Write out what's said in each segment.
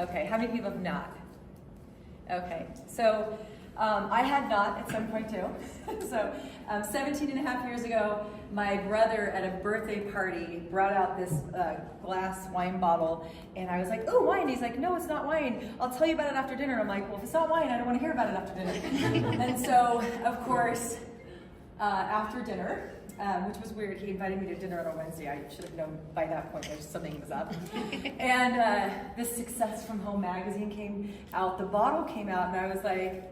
Okay, how many people have not? Okay, so I had not at some point too. So 17 and a half years ago, my brother at a birthday party brought out this glass wine bottle, and I was like, oh, wine. He's like, no, it's not wine. I'll tell you about it after dinner. I'm like, well, if it's not wine, I don't want to hear about it after dinner. And so, of course, after dinner, which was weird, he invited me to dinner on a Wednesday. I should have known by that point that something was up. And the Success from Home magazine came out. The bottle came out, and I was like,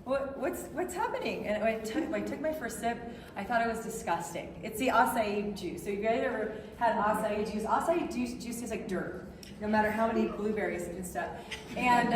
what's happening? And I took my first sip. I thought it was disgusting. It's the acai juice. So you guys ever had acai juice? Acai juice tastes like dirt, no matter how many blueberries and stuff. And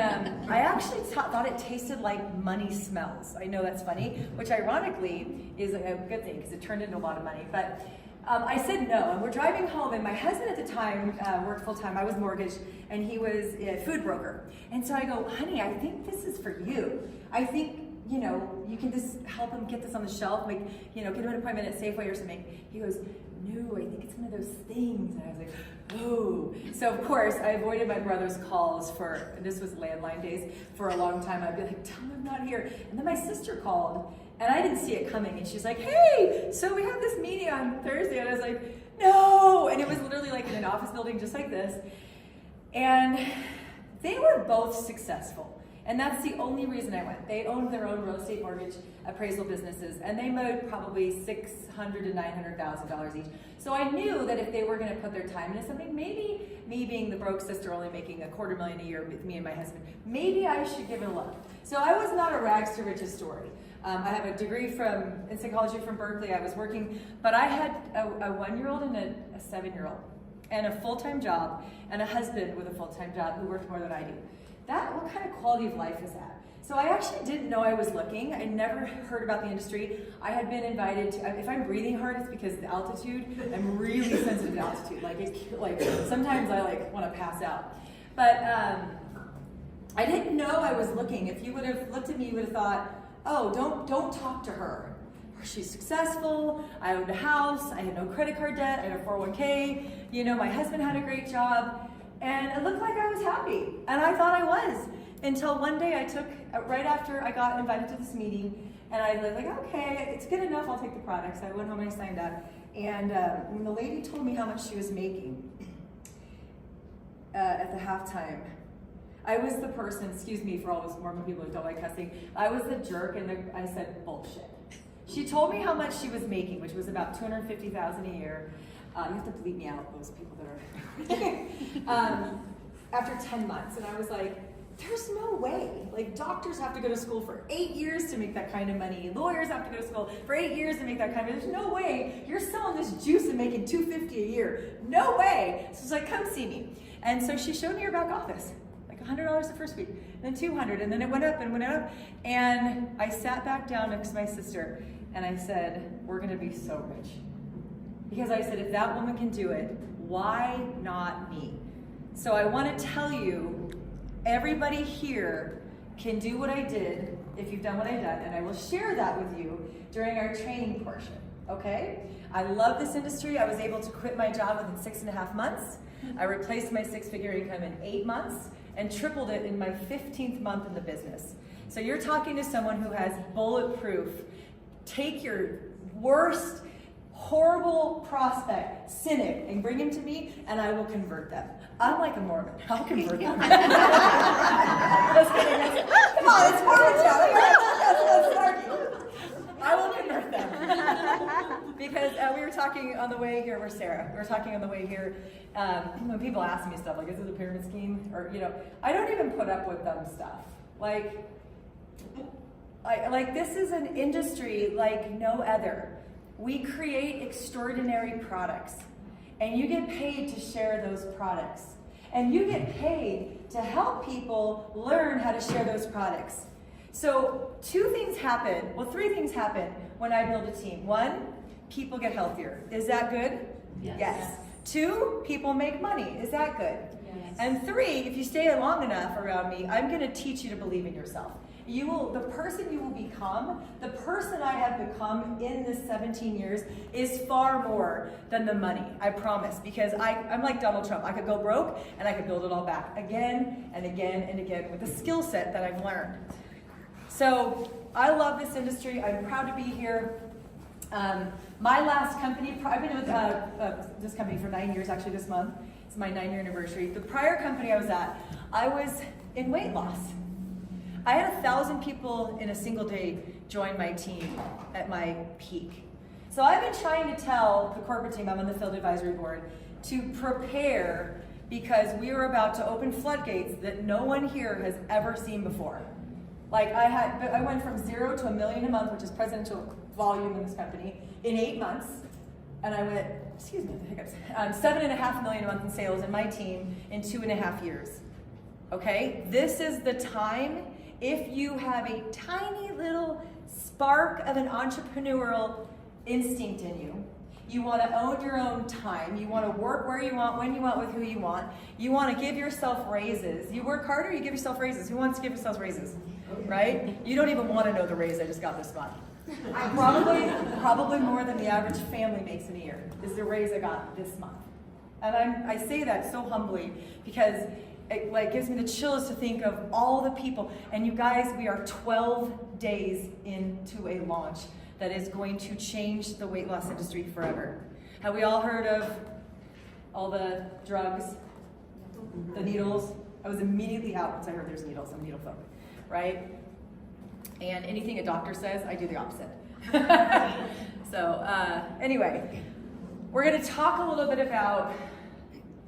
I actually thought it tasted like money smells. I know that's funny, which ironically is a good thing because it turned into a lot of money. But I said no, and we're driving home, and my husband at the time worked full-time. I was mortgaged, and he was a food broker. And so I go, honey, I think this is for you. I think, you can just help him get this on the shelf, like, get him an appointment at Safeway or something. He goes, no, I think it's one of those things. And I was like, oh. So of course, I avoided my brother's calls this was landline days, for a long time. I'd be like, tell him I'm not here. And then my sister called, and I didn't see it coming, and she's like, hey, so we have this meeting on Thursday. And I was like, no. And it was literally like in an office building just like this. And they were both successful. And that's the only reason I went. They owned their own real estate mortgage appraisal businesses, and they made probably $600,000 to $900,000 each. So I knew that if they were going to put their time into something, maybe me being the broke sister only making $250,000 a year with me and my husband, maybe I should give it a look. So I was not a rags to riches story. I have a degree in psychology from Berkeley. I was working, but I had a 1-year-old and a 7-year-old, and a full-time job, and a husband with a full-time job who worked more than I do. What kind of quality of life is that? So I actually didn't know I was looking. I never heard about the industry. I had been invited to, if I'm breathing hard, it's because of the altitude. I'm really sensitive to altitude. Like sometimes I want to pass out. But I didn't know I was looking. If you would have looked at me, you would have thought, oh, don't talk to her. She's successful. I owned a house. I had no credit card debt. I had a 401k. My husband had a great job. And it looked like I was happy, and I thought I was, until one day right after I got invited to this meeting, and I was like, okay, it's good enough, I'll take the product. So I went home and I signed up, and when the lady told me how much she was making at the halftime, I was the person, excuse me for all those Mormon people who don't like cussing, I was the jerk, and I said, bullshit. She told me how much she was making, which was about $250,000 a year. You have to bleep me out, those people that are after 10 months. And I was like, there's no way. Doctors have to go to school for 8 years to make that kind of money. Lawyers have to go to school for 8 years to make that kind of money. There's no way you're selling this juice and making $250 a year. No way. So she's like, come see me. And so she showed me her back office. $100 the first week, and then $200, and then it went up and went up. And I sat back down next to my sister, and I said, we're gonna be so rich. Because I said, if that woman can do it, why not me? So I want to tell you, everybody here can do what I did if you've done what I've done, and I will share that with you during our training portion, okay? I love this industry. I was able to quit my job within 6.5 months. I replaced my 6-figure income in 8 months and tripled it in my 15th month in the business. So you're talking to someone who has bulletproof, take your worst, horrible prospect, cynic, and bring him to me, and I will convert them. I'm like a Mormon. I'll convert them. Just kidding. Come on, it's Mormon town. I will convert them. Because we were talking on the way here, where's Sarah? We were talking on the way here, when people ask me stuff, is it a pyramid scheme? Or, I don't even put up with dumb stuff. This is an industry like no other. We create extraordinary products, and you get paid to share those products. And you get paid to help people learn how to share those products. So 3 things happen when I build a team. 1, people get healthier. Is that good? Yes. Yes. 2, people make money. Is that good? Yes. And 3, if you stay long enough around me, I'm going to teach you to believe in yourself. The person you will become, the person I have become in this 17 years is far more than the money, I promise. Because I'm like Donald Trump. I could go broke and I could build it all back again and again and again with the skill set that I've learned. So I love this industry. I'm proud to be here. My last company, I've been with this company for 9 years, actually this month. It's my 9-year anniversary. The prior company I was at, I was in weight loss. I had 1,000 people in a single day join my team at my peak. So I've been trying to tell the corporate team, I'm on the field advisory board, to prepare because we are about to open floodgates that no one here has ever seen before. Like I went from 0 to $1 million a month, which is presidential volume in this company, in 8 months. And I went, excuse me, the hiccups, $7.5 million a month in sales in my team in 2.5 years. Okay, this is the time. If you have a tiny little spark of an entrepreneurial instinct in you, you want to own your own time, you want to work where you want, when you want, with who you want, you want to give yourself raises. You work harder, you give yourself raises. Who wants to give yourself raises? Right? You don't even want to know the raise I just got this month. Probably more than the average family makes in a year is the raise I got this month. And I say that so humbly because it gives me the chills to think of all the people. And you guys, we are 12 days into a launch that is going to change the weight loss industry forever. Have we all heard of all the drugs, the needles? I was immediately out once I heard there's needles. I'm a needle folk, right? And anything a doctor says, I do the opposite. Anyway, we're going to talk a little bit about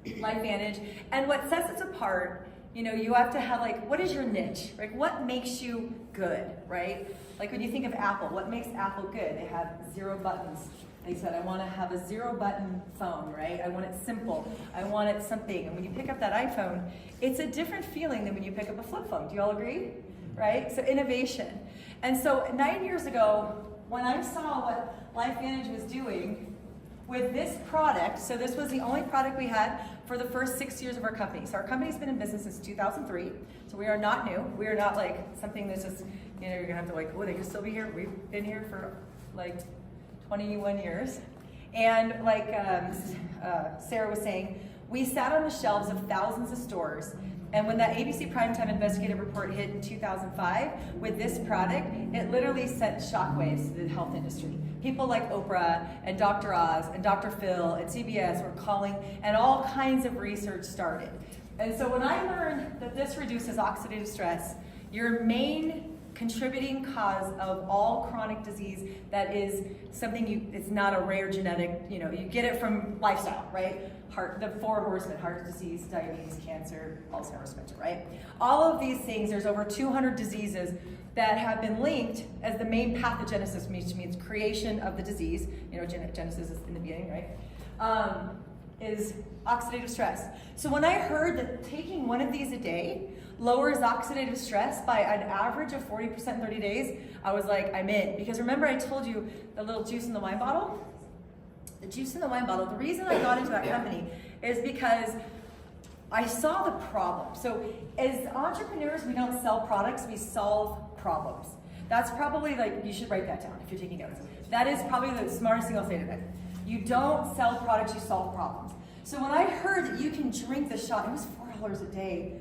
LifeVantage and what sets us apart. You know, you have to have what is your niche? Like, what makes you good, right? Like when you think of Apple, what makes Apple good? They have 0 buttons. They said, I want to have a 0-button phone, right? I want it simple. I want it something. And when you pick up that iPhone, it's a different feeling than when you pick up a flip phone. Do you all agree? Right? So innovation. And so 9 years ago, when I saw what LifeVantage was doing with this product, so this was the only product we had for the first 6 years of our company. So our company's been in business since 2003. So we are not new. We are not like something that's just, you know, you're gonna have to oh, they can still be here. We've been here for 21 years. And Sarah was saying, we sat on the shelves of thousands of stores. And when that ABC Primetime Investigative Report hit in 2005 with this product, it literally sent shockwaves to the health industry. People like Oprah and Dr. Oz and Dr. Phil and CBS were calling, and all kinds of research started. And so when I learned that this reduces oxidative stress, your main contributing cause of all chronic disease that is something it's not a rare genetic, you get it from lifestyle, right? The 4 horsemen, heart disease, diabetes, cancer, Alzheimer's, dementia, right? All of these things, there's over 200 diseases that have been linked as the main pathogenesis, which means creation of the disease, genesis is in the beginning, right? Is oxidative stress. So when I heard that taking one of these a day lowers oxidative stress by an average of 40% in 30 days, I was like, I'm in. Because remember I told you the little juice in the wine bottle? The juice in the wine bottle, the reason I got into that company is because I saw the problem. So as entrepreneurs, we don't sell products, we solve problems. That's probably you should write that down if you're taking notes. That is probably the smartest thing I'll say today. You don't sell products, you solve problems. So when I heard that you can drink the shot, it was $4 a day,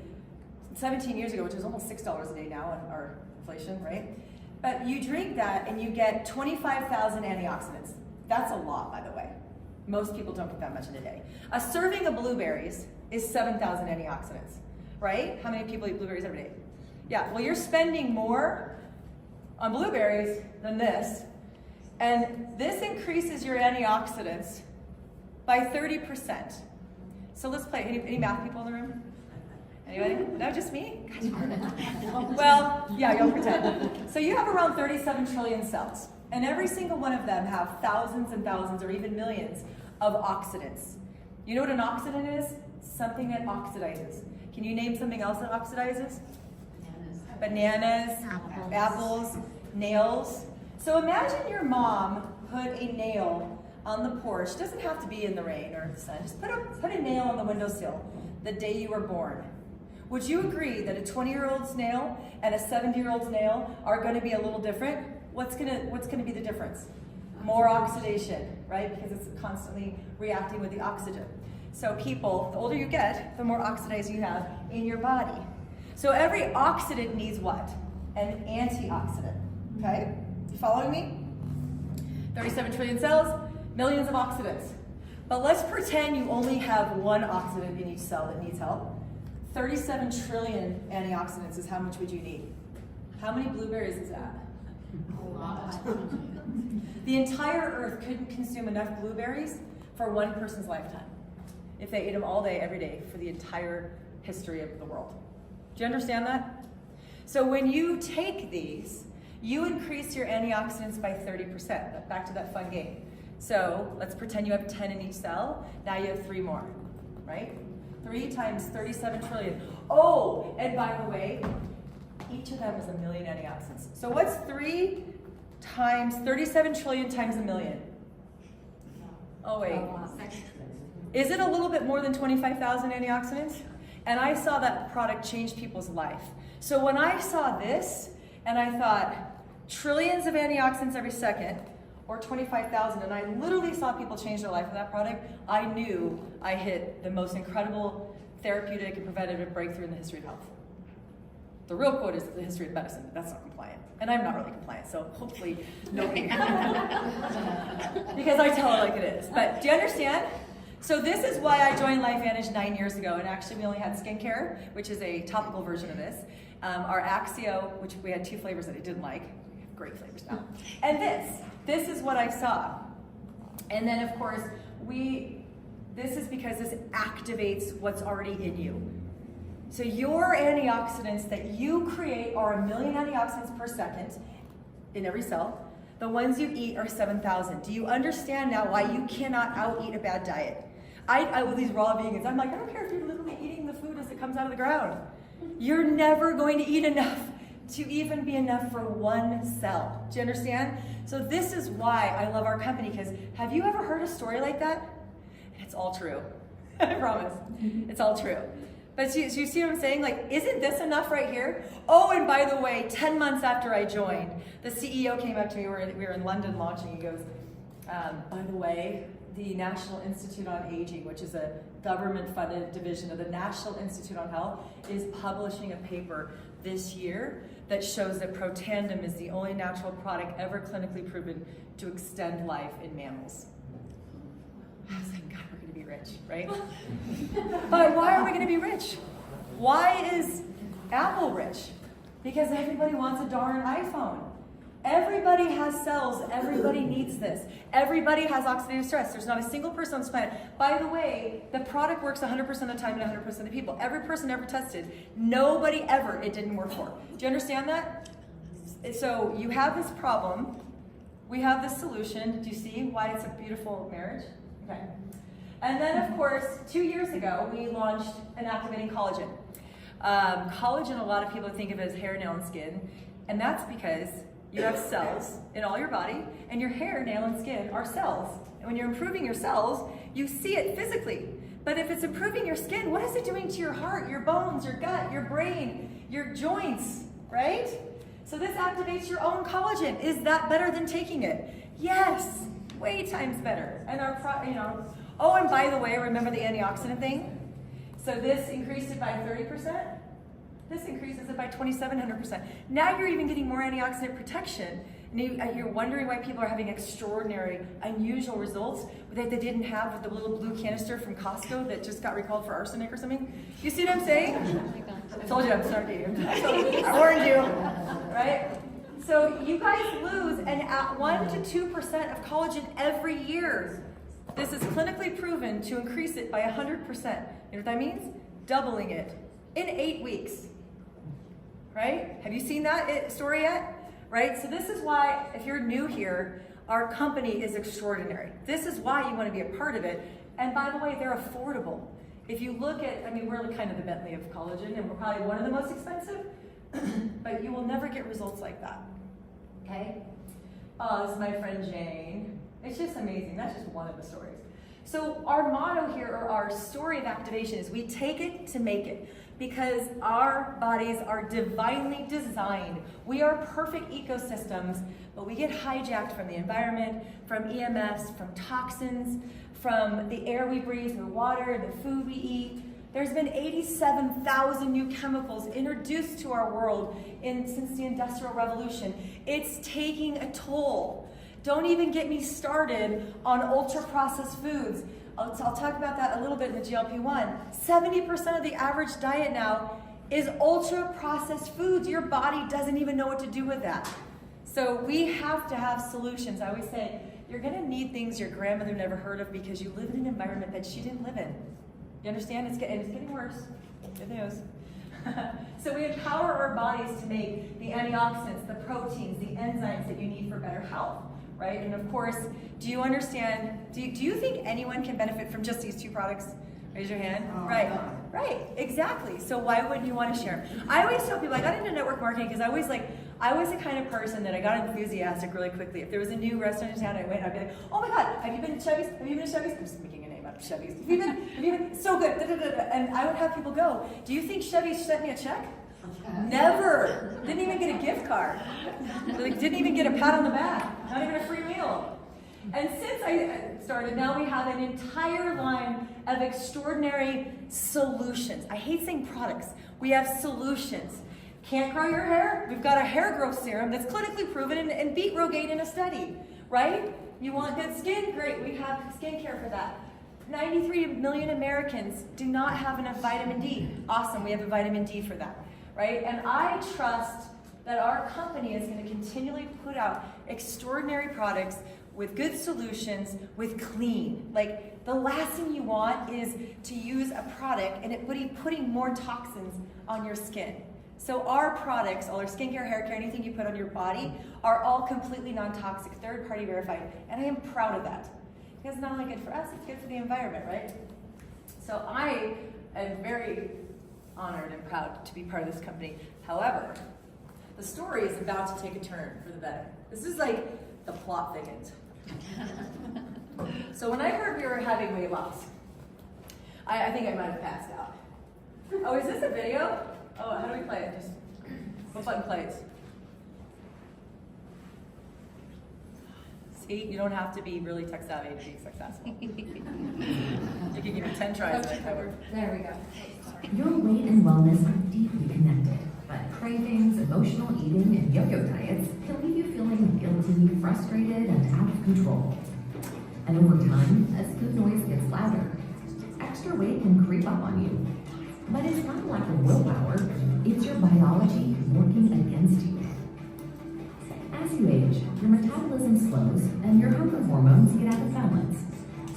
17 years ago, which is almost $6 a day now in our inflation, right? But you drink that and you get 25,000 antioxidants. That's a lot, by the way. Most people don't get that much in a day. A serving of blueberries is 7,000 antioxidants, right? How many people eat blueberries every day? Yeah, well, you're spending more on blueberries than this, and this increases your antioxidants by 30%. So let's play. Any math people in the room? Anybody? No, just me? Well, yeah, y'all pretend. So you have around 37 trillion cells, and every single one of them have thousands and thousands or even millions of oxidants. You know what an oxidant is? Something that oxidizes. Can you name something else that oxidizes? Bananas, apples, nails. So imagine your mom put a nail on the porch. It doesn't have to be in the rain or the sun. Just put a nail on the windowsill. the day you were born. Would you agree that a 20-year-old's nail and a 70-year-old's nail are going to be a little different? What's going to be the difference? More oxidation, right? Because it's constantly reacting with the oxygen. So people, the older you get, the more oxidizing you have in your body. So every oxidant needs what? An antioxidant, okay? You following me? 37 trillion cells, millions of oxidants. But let's pretend you only have one oxidant in each cell that needs help. 37 trillion antioxidants is how much would you need? How many blueberries is that? A lot. The entire earth couldn't consume enough blueberries for one person's lifetime if they ate them all day, every day, for the entire history of the world. Do you understand that? So when you take these, you increase your antioxidants by 30%. Back to that fun game. So let's pretend you have 10 in each cell. Now you have 3 more, right? 3 times 37 trillion. Oh, and by the way, each of them is a million antioxidants. So what's 3 times 37 trillion times a million? Oh wait. Is it a little bit more than 25,000 antioxidants? And I saw that product change people's life. So when I saw this, and I thought, trillions of antioxidants every second, or 25,000, and I literally saw people change their life with that product, I knew I hit the most incredible therapeutic and preventative breakthrough in the history of health. The real quote is the history of medicine, but that's not compliant. And I'm not really compliant, so hopefully nobody because I tell it like it is. But do you understand? So this is why I joined LifeVantage 9 years ago, and actually we only had skincare, which is a topical version of this. Our Axio, which we had 2 flavors that I didn't like. We have great flavors now. And this is what I saw. And then of course, this is because this activates what's already in you. So your antioxidants that you create are 1 million antioxidants per second in every cell. The ones you eat are 7,000. Do you understand now why you cannot out-eat a bad diet? I with these raw vegans, I'm like, I don't care if you're literally eating the food as it comes out of the ground. You're never going to eat enough to even be enough for 1 cell. Do you understand? So this is why I love our company, because have you ever heard a story like that? It's all true. I promise. It's all true. But you see what I'm saying? Like, isn't this enough right here? Oh, and by the way, 10 months after I joined, the CEO came up to me, we were in London launching, he goes, by the way, the National Institute on Aging, which is a government-funded division of the National Institute on Health, is publishing a paper this year that shows that Protandim is the only natural product ever clinically proven to extend life in mammals. I was like, God, we're going to be rich, right? But why are we going to be rich? Why is Apple rich? Because everybody wants a darn iPhone. Everybody has cells. Everybody needs this. Everybody has oxidative stress. There's not a single person on this planet. By the way, the product works 100% of the time and 100% of the people. Every person ever tested, nobody ever it didn't work for. Do you understand that? So you have this problem. We have this solution. Do you see why it's a beautiful marriage? Okay. And then, of course, 2 years ago, we launched an activating collagen. Collagen, a lot of people think of it as hair, nail, and skin. And that's because you have cells in all your body, and your hair, nail, and skin are cells. And when you're improving your cells, you see it physically. But if it's improving your skin, what is it doing to your heart, your bones, your gut, your brain, your joints, right? So this activates your own collagen. Is that better than taking it? Yes, way times better. And oh, and by the way, remember the antioxidant thing? So this increased it by 30%. This increases it by 2,700%. Now you're even getting more antioxidant protection. And you're wondering why people are having extraordinary, unusual results that they didn't have with the little blue canister from Costco that just got recalled for arsenic or something. You see what I'm saying? I told you I'm sorry. I warned you, right? So you guys lose 1 to 2% of collagen every year. This is clinically proven to increase it by 100%. You know what that means? Doubling it in 8 weeks. Right? Have you seen that story yet? Right? So this is why, if you're new here, our company is extraordinary. This is why you want to be a part of it. And by the way, they're affordable. If you look at, we're kind of the Bentley of collagen, and we're probably one of the most expensive, but you will never get results like that. Okay? Oh, this is my friend Jane. It's just amazing. That's just one of the stories. So our motto here, or our story of activation, is we take it to make it, because our bodies are divinely designed. We are perfect ecosystems, but we get hijacked from the environment, from EMFs, from toxins, from the air we breathe, the water, the food we eat. There's been 87,000 new chemicals introduced to our world since the Industrial Revolution. It's taking a toll. Don't even get me started on ultra-processed foods. I'll talk about that a little bit in the GLP-1. 70% of the average diet now is ultra-processed foods. Your body doesn't even know what to do with that. So we have to have solutions. I always say, you're gonna need things your grandmother never heard of because you live in an environment that she didn't live in. You understand? It's getting worse. Good news. So we empower our bodies to make the antioxidants, the proteins, the enzymes that you need for better health, right? And of course, do you understand, do you think anyone can benefit from just these two products? Raise your hand. Oh, right, yeah. right, exactly. So why wouldn't you want to share? I always tell people, I got into network marketing because I was the kind of person that I got enthusiastic really quickly. If there was a new restaurant in town, I'd be like, oh my God, have you been to Chevy's? Have you been to Chevy's? I'm just making a name up, Chevy's. Have you been? So good. Da, da, da, da. And I would have people go, do you think Chevy's sent me a check? Never. Didn't even get a gift card. Like, didn't even get a pat on the back. Not even a free meal. And since I started, now we have an entire line of extraordinary solutions. I hate saying products. We have solutions. Can't grow your hair? We've got a hair growth serum that's clinically proven and beat Rogaine in a study, right? You want good skin? Great, we have skincare for that. 93 million Americans do not have enough vitamin D. Awesome, we have a vitamin D for that, right? And I trust that our company is going to continually put out extraordinary products with good solutions, with clean. Like, the last thing you want is to use a product and it putting more toxins on your skin. So our products, all our skincare, hair care, anything you put on your body, are all completely non-toxic, third-party verified. And I am proud of that. Because it's not only good for us, it's good for the environment, right? So I am very honored and proud to be part of this company. However, the story is about to take a turn for the better. This is like the plot thickens. So when I heard we were having weight loss, I think I might have passed out. Oh, is this a video? Oh, how do we play it? Just what button plays? See, you don't have to be really tech savvy to be successful. You can give me 10 tries and I covered. There we go. Your weight and wellness are deeply connected, but cravings, emotional eating, and yo-yo diets can leave you feeling guilty, frustrated, and out of control. And over time, as food noise gets louder, extra weight can creep up on you. But it's not like a willpower, it's your biology working against you. As you age, your metabolism slows and your hunger hormones get out of balance.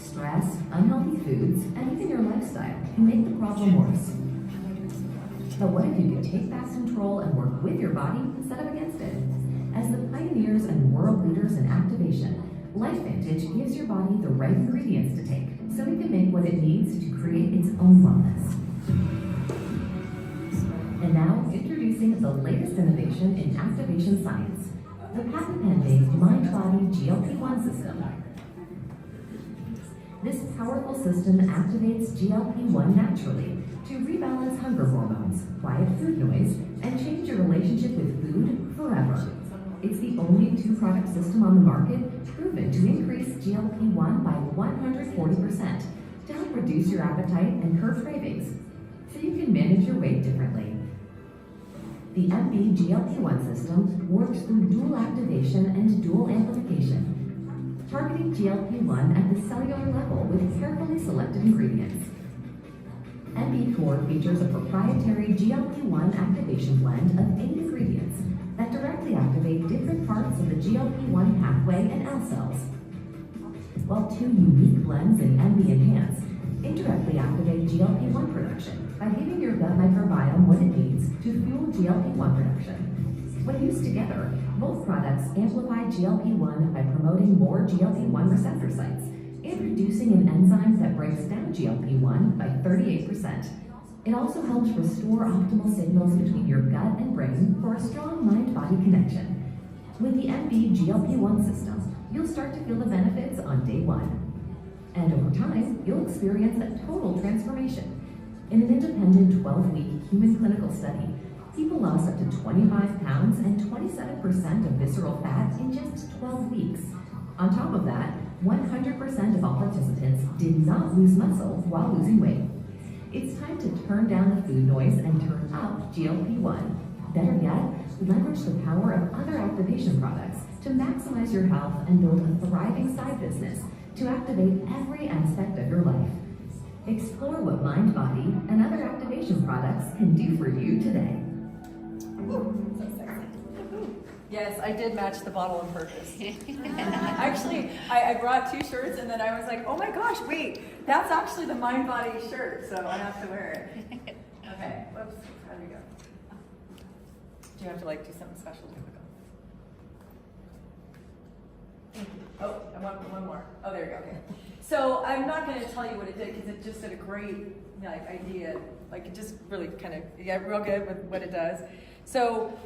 Stress, unhealthy foods, and even your lifestyle can make the problem worse. But what if you could take back control and work with your body instead of against it? As the pioneers and world leaders in activation, LifeVantage gives your body the right ingredients to take so it can make what it needs to create its own wellness. And now, introducing the latest innovation in activation science, the patent-pending Mind-Body GLP-1 system. This powerful system activates GLP-1 naturally to rebalance hunger hormones, quiet food noise, and change your relationship with food forever. It's the only two-product system on the market proven to increase GLP-1 by 140% to help reduce your appetite and curb cravings, so you can manage your weight differently. The MB GLP-1 system works through dual activation and dual amplification, targeting GLP-1 at the cellular level with carefully selected ingredients. MB Core features a proprietary GLP-1 activation blend of 8 ingredients that directly activate different parts of the GLP-1 pathway and L cells, while 2 unique blends in MB Enhance indirectly activate GLP-1 production by giving your gut microbiome what it needs to fuel GLP-1 production. When used together, both products amplify GLP-1 by promoting more GLP-1 receptor sites and reducing an enzyme that breaks down GLP-1 by 38%. It also helps restore optimal signals between your gut and brain for a strong mind-body connection. With the MB GLP-1 system, you'll start to feel the benefits on day 1. And over time, you'll experience a total transformation. In an independent 12-week human clinical study, people lost up to 25 pounds and 27% of visceral fat in just 12 weeks. On top of that, 100% of all participants did not lose muscle while losing weight. It's time to turn down the food noise and turn up GLP-1. Better yet, leverage the power of other activation products to maximize your health and build a thriving side business to activate every aspect of your life. Explore what Mind Body and other activation products can do for you today. Ooh, so sexy. Yes, I did match the bottle on purpose. Actually, I brought 2 shirts and then I was like, oh my gosh, wait, that's actually the Mind Body shirt, so I have to wear it. Okay, whoops, how do we go? Do you have to like do something special to go? Thank you. Oh, and one more. Oh, there you go, okay. So I'm not gonna tell you what it did because it just did a great idea. Like it just really kind of got real good with what it does. So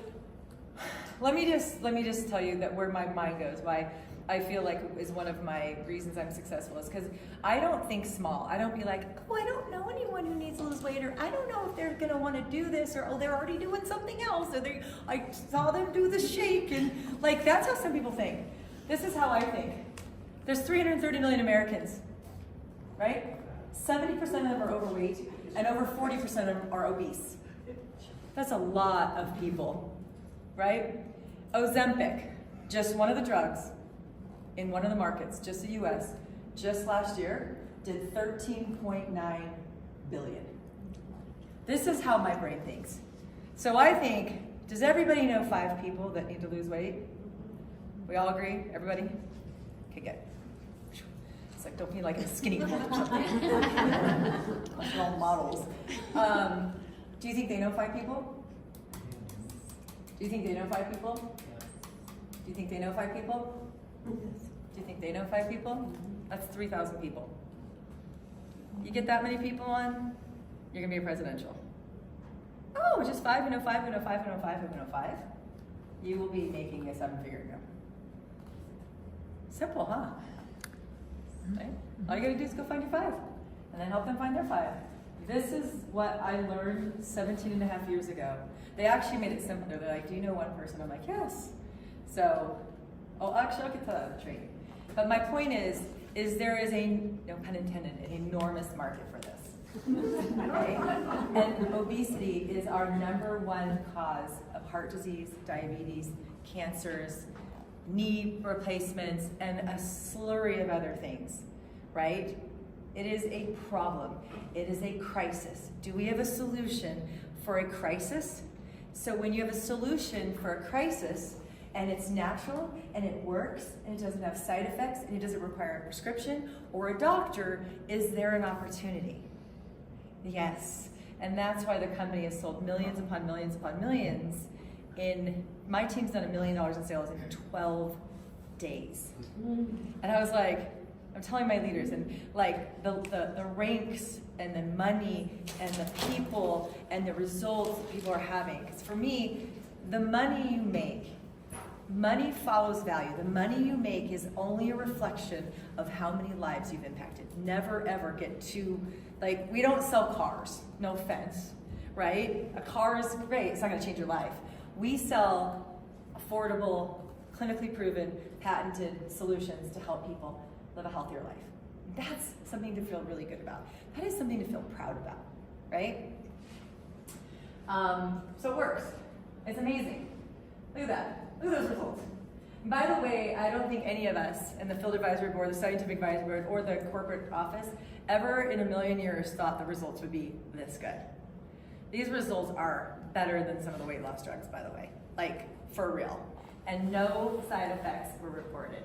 let me just tell you that where my mind goes, why I feel like is one of my reasons I'm successful is because I don't think small. I don't be like, oh, I don't know anyone who needs to lose weight, or I don't know if they're gonna want to do this, or oh, they're already doing something else, or I saw them do the shake, and like that's how some people think. This is how I think. There's 330 million Americans, right? 70% of them are overweight, and over 40% of them are obese. That's a lot of people, right? Ozempic, just one of the drugs in one of the markets, just the US, just last year, did 13.9 billion. This is how my brain thinks. So I think, does everybody know 5 people that need to lose weight? We all agree? Everybody? Okay, good. It's like, don't be like a skinny woman or something. Like we're all models. Do you think they know 5 people? Do you think they know 5 people? Do you think they know 5 people? Do you think they know 5 people? That's 3,000 people. You get that many people on, you're gonna be a presidential. Oh, just 5 who know 5 who know 5 who know 5 who know 5? You will be making a 7-figure income. Simple, huh? Right? All you gotta do is go find your 5 and then help them find their 5. This is what I learned 17 and a half years ago. They actually made it simpler. They're like, do you know one person? I'm like, yes. So, oh, actually, I'll get to that other trait. But my point is there is a, no pun intended, an enormous market for this. Okay? And obesity is our #1 cause of heart disease, diabetes, cancers, knee replacements, and a slurry of other things, right? It is a problem. It is a crisis. Do we have a solution for a crisis? So when you have a solution for a crisis, and it's natural, and it works, and it doesn't have side effects, and it doesn't require a prescription or a doctor, is there an opportunity? Yes. And that's why the company has sold millions upon millions upon millions. My team's done $1 million in sales in 12 days. And I was like, I'm telling my leaders, and like the ranks and the money and the people and the results that people are having. Because for me, the money you make, money follows value. The money you make is only a reflection of how many lives you've impacted. Never ever get too, like, we don't sell cars, no offense, right? A car is great, it's not gonna change your life. We sell affordable, clinically proven, patented solutions to help people live a healthier life. That's something to feel really good about. That is something to feel proud about, right? So it works. It's amazing. Look at that. Look at those results. And by the way, I don't think any of us in the field advisory board, the scientific advisory board, or the corporate office ever in a million years thought the results would be this good. These results are better than some of the weight loss drugs, by the way. Like, for real. And no side effects were reported.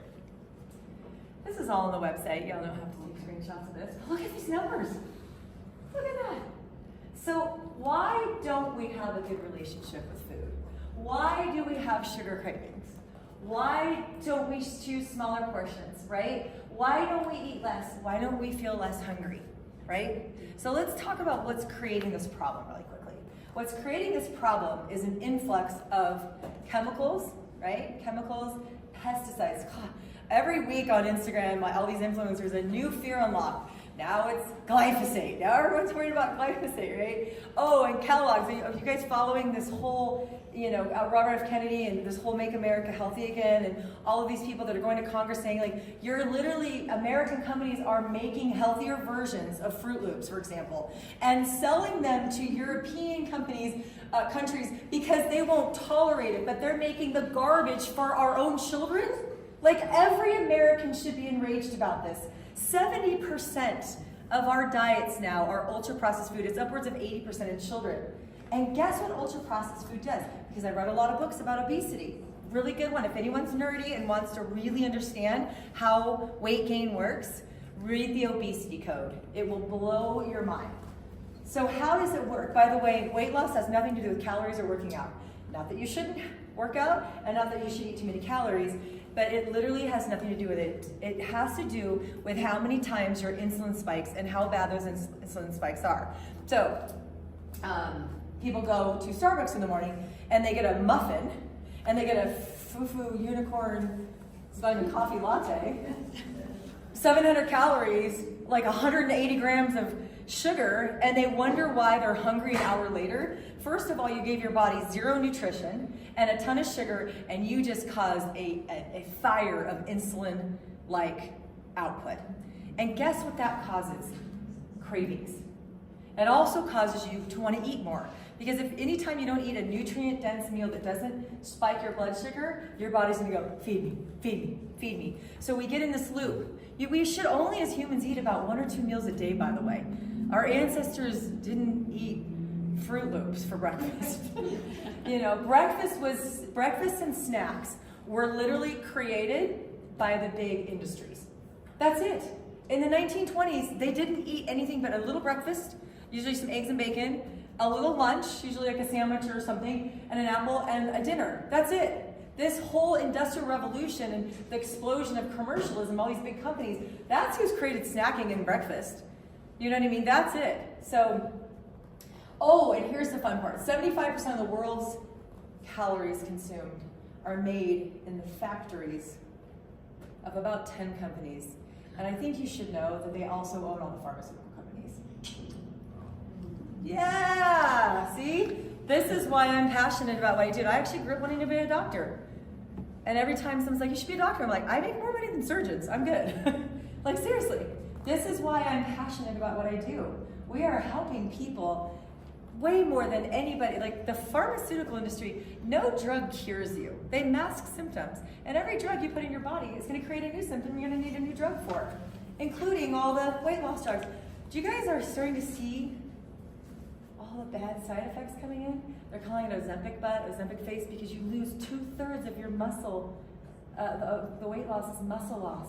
This is all on the website. Y'all don't have to take screenshots of this. Look at these numbers. Look at that. So why don't we have a good relationship with food? Why do we have sugar cravings? Why don't we choose smaller portions, right? Why don't we eat less? Why don't we feel less hungry, right? So let's talk about what's creating this problem really quickly. What's creating this problem is an influx of chemicals, right? Chemicals, pesticides. God, every week on Instagram, all these influencers, a new fear unlocked. Now it's glyphosate. Now everyone's worried about glyphosate, right? Oh, and Kellogg's. Are you guys following this whole, Robert F. Kennedy and this whole Make America Healthy Again, and all of these people that are going to Congress saying, like, you're literally, American companies are making healthier versions of Fruit Loops, for example, and selling them to European countries because they won't tolerate it, but they're making the garbage for our own children? Like, every American should be enraged about this. 70% of our diets now are ultra-processed food. It's upwards of 80% in children. And guess what ultra-processed food does? Because I read a lot of books about obesity. Really good one. If anyone's nerdy and wants to really understand how weight gain works, read the obesity code. It will blow your mind. So how does it work? By the way, weight loss has nothing to do with calories or working out. Not that you shouldn't work out, and not that you should eat too many calories, but it literally has nothing to do with it. It has to do with how many times your insulin spikes and how bad those insulin spikes are. So people go to Starbucks in the morning and they get a muffin and they get a foo-foo unicorn, it's not even coffee latte, 700 calories, like 180 grams of sugar, and they wonder why they're hungry an hour later. First of all, you gave your body zero nutrition and a ton of sugar, and you just caused a fire of insulin-like output. And guess what that causes? Cravings. It also causes you to want to eat more. Because if anytime you don't eat a nutrient-dense meal that doesn't spike your blood sugar, your body's going to go, feed me, feed me, feed me. So we get in this loop. We should only, as humans, eat about 1 or 2 meals a day, by the way. Our ancestors didn't eat Fruit Loops for breakfast. Breakfast and snacks were literally created by the big industries. That's it. In the 1920s, they didn't eat anything but a little breakfast, usually some eggs and bacon, a little lunch, usually like a sandwich or something, and an apple, and a dinner. That's it. This whole industrial revolution and the explosion of commercialism, all these big companies, that's who's created snacking and breakfast. You know what I mean? That's it. So, and here's the fun part. 75% of the world's calories consumed are made in the factories of about 10 companies. And I think you should know that they also own all the pharmaceutical companies. Yeah, see? This is why I'm passionate about what I do. I actually grew up wanting to be a doctor. And every time someone's like, you should be a doctor, I'm like, I make more money than surgeons. I'm good. Like, seriously. This is why I'm passionate about what I do. We are helping people way more than anybody. Like, the pharmaceutical industry, no drug cures you. They mask symptoms. And every drug you put in your body is going to create a new symptom you're going to need a new drug for, including all the weight loss drugs. You guys are starting to see all the bad side effects coming in? They're calling it Ozempic butt, Ozempic face, because you lose 2/3 of your muscle. The weight loss is muscle loss.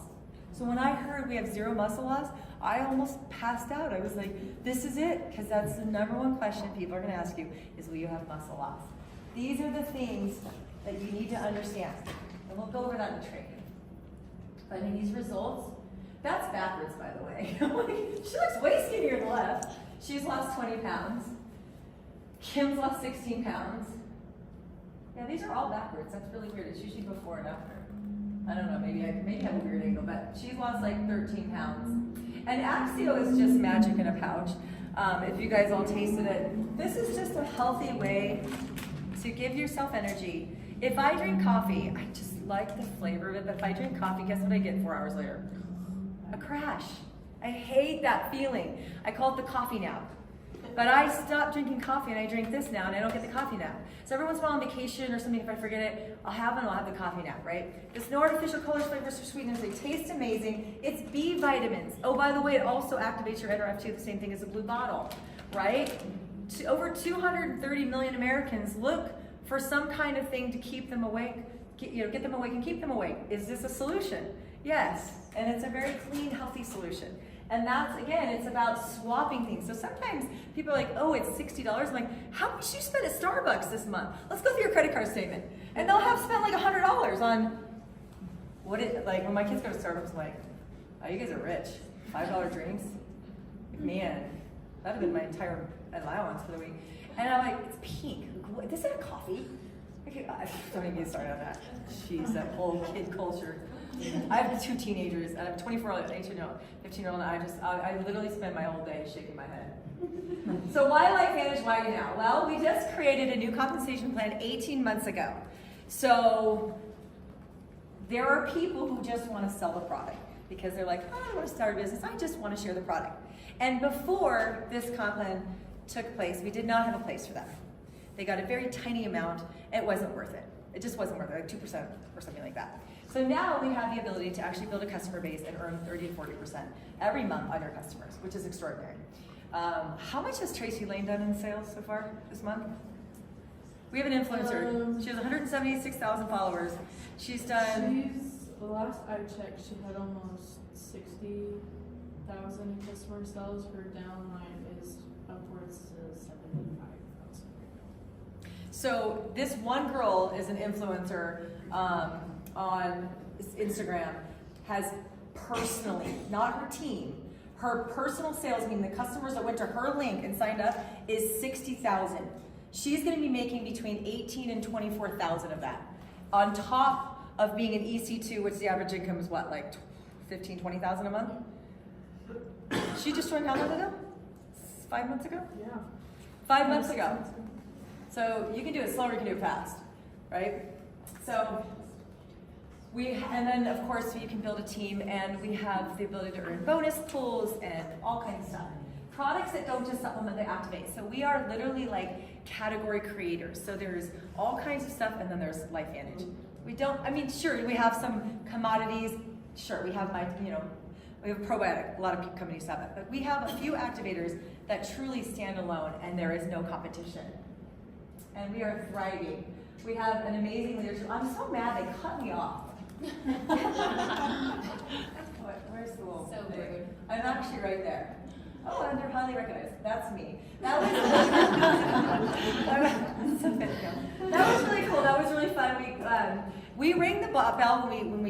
So when I heard we have zero muscle loss, I almost passed out. I was like, this is it, because that's the number one question people are going to ask you is, will you have muscle loss? These are the things that you need to understand. And we'll go over that in training. But I mean, these results, that's backwards, by the way. She looks way skinnier to the left. She's lost 20 pounds. Kim's lost 16 pounds. Yeah, these are all backwards. That's really weird. It's usually before and after. I don't know, maybe I have a weird angle, but she's lost like 13 pounds. And Axio is just magic in a pouch. If you guys all tasted it, this is just a healthy way to give yourself energy. If I drink coffee, I just like the flavor of it, but if I drink coffee, guess what I get 4 hours later? A crash. I hate that feeling. I call it the coffee nap. But I stopped drinking coffee and I drink this now and I don't get the coffee nap. So every once in a while on vacation or something, if I forget it, I'll have the coffee nap, right? There's no artificial colors, flavors, or sweeteners. They taste amazing. It's B vitamins. Oh, by the way, it also activates your NRF2, the same thing as a blue bottle, right? Over 230 million Americans look for some kind of thing to keep them awake, get them awake and keep them awake. Is this a solution? Yes, and it's a very clean, healthy solution. And that's, again, it's about swapping things. So sometimes people are like, oh, it's $60. I'm like, how much did you spend at Starbucks this month? Let's go through your credit card statement. And they'll have spent like $100 on, like when my kids go to Starbucks, I'm like, oh, you guys are rich. $5 drinks? Man, that'd have been my entire allowance for the week. And I'm like, it's pink. What, this isn't coffee. Okay, don't even get started on that. Jeez, that whole kid culture. I have 2 teenagers, and I have a 24-year-old, an 18-year-old, 15-year-old, and I literally spend my whole day shaking my head. So why LifeVantage, why now? Well, we just created a new compensation plan 18 months ago. So there are people who just want to sell the product because they're like, oh, I want to start a business, I just want to share the product. And before this comp plan took place, we did not have a place for that. They got a very tiny amount, and it wasn't worth it. It just wasn't worth it, like 2% or something like that. So now we have the ability to actually build a customer base and earn 30 to 40% every month on our customers, which is extraordinary. How much has Tracy Lane done in sales so far this month? We have an influencer. She has 176,000 followers. She's done... The last I checked, she had almost 60,000 in customer sales. Her downline is upwards to 75,000. So this one girl is an influencer on Instagram, has personally, not her team, her personal sales, meaning the customers that went to her link and signed up, is 60,000. She's going to be making between 18 and 24,000 of that. On top of being an EC2, which the average income is what, like 15, 20,000 a month? She just joined how long ago? 5 months ago? Yeah. 5 months ago. So you can do it slow or you can do it fast, right? So and then of course you can build a team, and we have the ability to earn bonus pools and all kinds of stuff. Products that don't just supplement, they activate. So we are literally like category creators. So there's all kinds of stuff, and then there's LifeVantage. We don't, I mean, sure, we have some commodities. Sure, we have we have probiotic. A lot of companies have it, but we have a few activators that truly stand alone, and there is no competition. And we are thriving. We have an amazing leadership. I'm so mad they cut me off. Where's the little So thing? rude. I'm actually right there. Oh, and they're highly recognized. That's me. That was that was really cool. That was really fun. We rang the bell when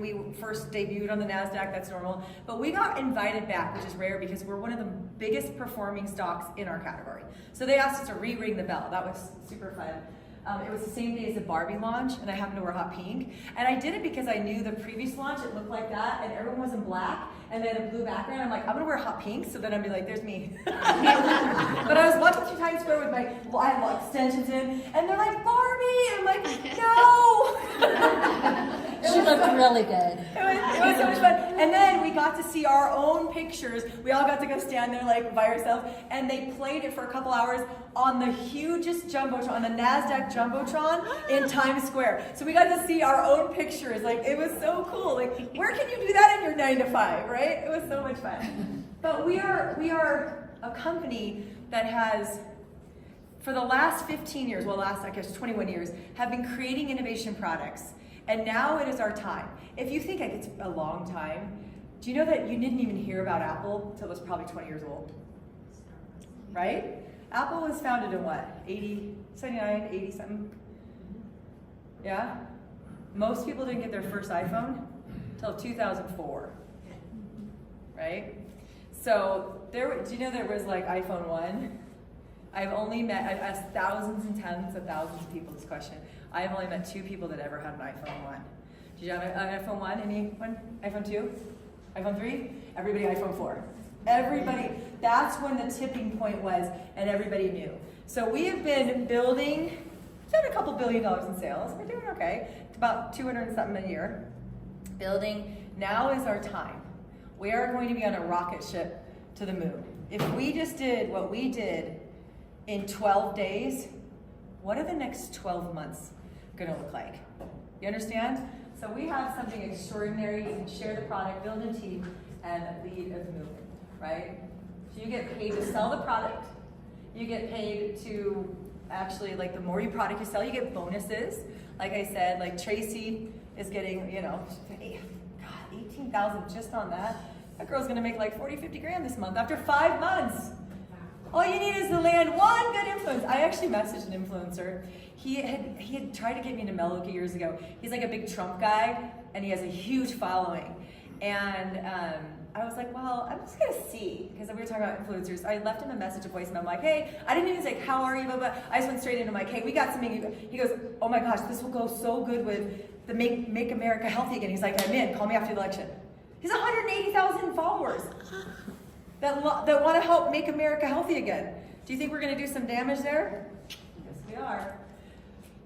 we first debuted on the NASDAQ. That's normal. But we got invited back, which is rare because we're one of the biggest performing stocks in our category. So they asked us to re-ring the bell. That was super fun. It was the same day as the Barbie launch, and I happened to wear hot pink. And I did it because I knew the previous launch, it looked like that, and everyone was in black, and then a blue background. I'm like, I'm gonna wear hot pink, so then I'd be like, there's me. But I was walking through Times Square with I had extensions in, and they're like, Barbie! And I'm like, no! She looked really good. It was so much fun. And then we got to see our own pictures. We all got to go stand there like by ourselves, and they played it for a couple hours on the hugest jumbotron, on the NASDAQ jumbotron in Times Square. So we got to see our own pictures. Like, it was so cool. Like, where can you do that in your 9 to 5, right? It was so much fun. But we are a company that has, for the last 15 years, well, last, I guess, 21 years, have been creating innovation products. And now it is our time. If you think like it's a long time, do you know that you didn't even hear about Apple until it was probably 20 years old? Right? Apple was founded in what? 80, 79, 80 something? Yeah? Most people didn't get their first iPhone until 2004. Right? So do you know there was like iPhone 1? I've only met, I've asked thousands and tens of thousands of people this question. I've only met 2 people that ever had an iPhone 1. Did you have an iPhone 1? Anyone? iPhone 2? iPhone 3? Everybody iPhone 4. Everybody. That's when the tipping point was, and everybody knew. So we have been building, done a couple $1 billion in sales. We're doing okay. It's about 200 and something a year. Building. Now is our time. We are going to be on a rocket ship to the moon. If we just did what we did in 12 days, what are the next 12 months going to look like? You understand? So we have something extraordinary. You can share the product, build a team, and lead as a movement, right? So you get paid to sell the product. You get paid to actually, like, the more product you sell, you get bonuses. Like I said, like Tracy is getting, God, 18,000 just on that. That girl's going to make like 40, 50 grand this month after 5 months. All you need is to land one good influence. I actually messaged an influencer. He had tried to get me into Meloka years ago. He's like a big Trump guy, and he has a huge following. And I was like, well, I'm just gonna see, because we were talking about influencers. I left him a message, a voicemail. I'm like, hey, I didn't even say, how are you, blah, blah. I just went straight into my, hey, we got something. He goes, oh my gosh, this will go so good with the Make America Healthy Again. He's like, I'm in, call me after the election. He's 180,000 followers that want to help make America healthy again. Do you think we're gonna do some damage there? Yes, we are.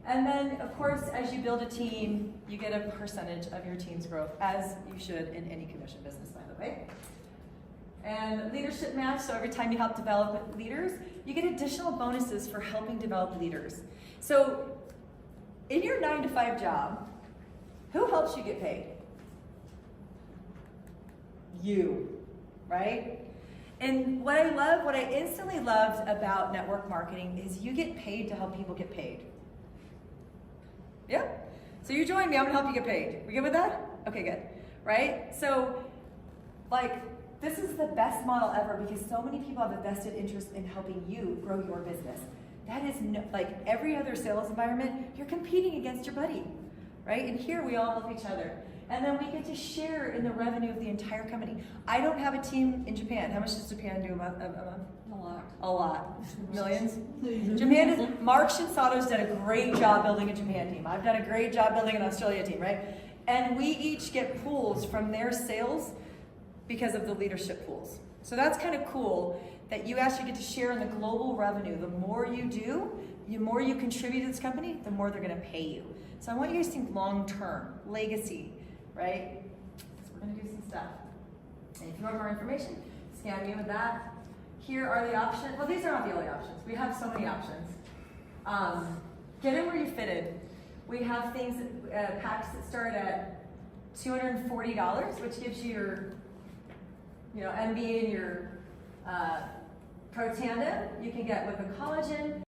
And then, of course, as you build a team, you get a percentage of your team's growth, as you should in any commission business, by the way. And leadership match, so every time you help develop leaders, you get additional bonuses for helping develop leaders. So, in your 9-to-5 job, who helps you get paid? You, right? And what I instantly loved about network marketing is you get paid to help people get paid. Yeah? So you join me, I'm gonna help you get paid. We good with that? Okay, good. Right? So, like, this is the best model ever because so many people have a vested interest in helping you grow your business. That is, like every other sales environment, you're competing against your buddy, right? And here we all help each other. And then we get to share in the revenue of the entire company. I don't have a team in Japan. How much does Japan do a month? A lot. A lot. Millions? Japan is, Mark Shinsato's done a great job building a Japan team. I've done a great job building an Australia team, right? And we each get pools from their sales because of the leadership pools. So that's kind of cool that you actually get to share in the global revenue. The more you do, the more you contribute to this company, the more they're gonna pay you. So I want you guys to think long-term, legacy, right? So we're gonna do some stuff. And if you want more information, scan me with that. Here are the options. Well, these are not the only options. We have so many options. Get in where you fitted. We have things, packs that start at $240, which gives you your, MBA and your pro tandem. You can get with a collagen.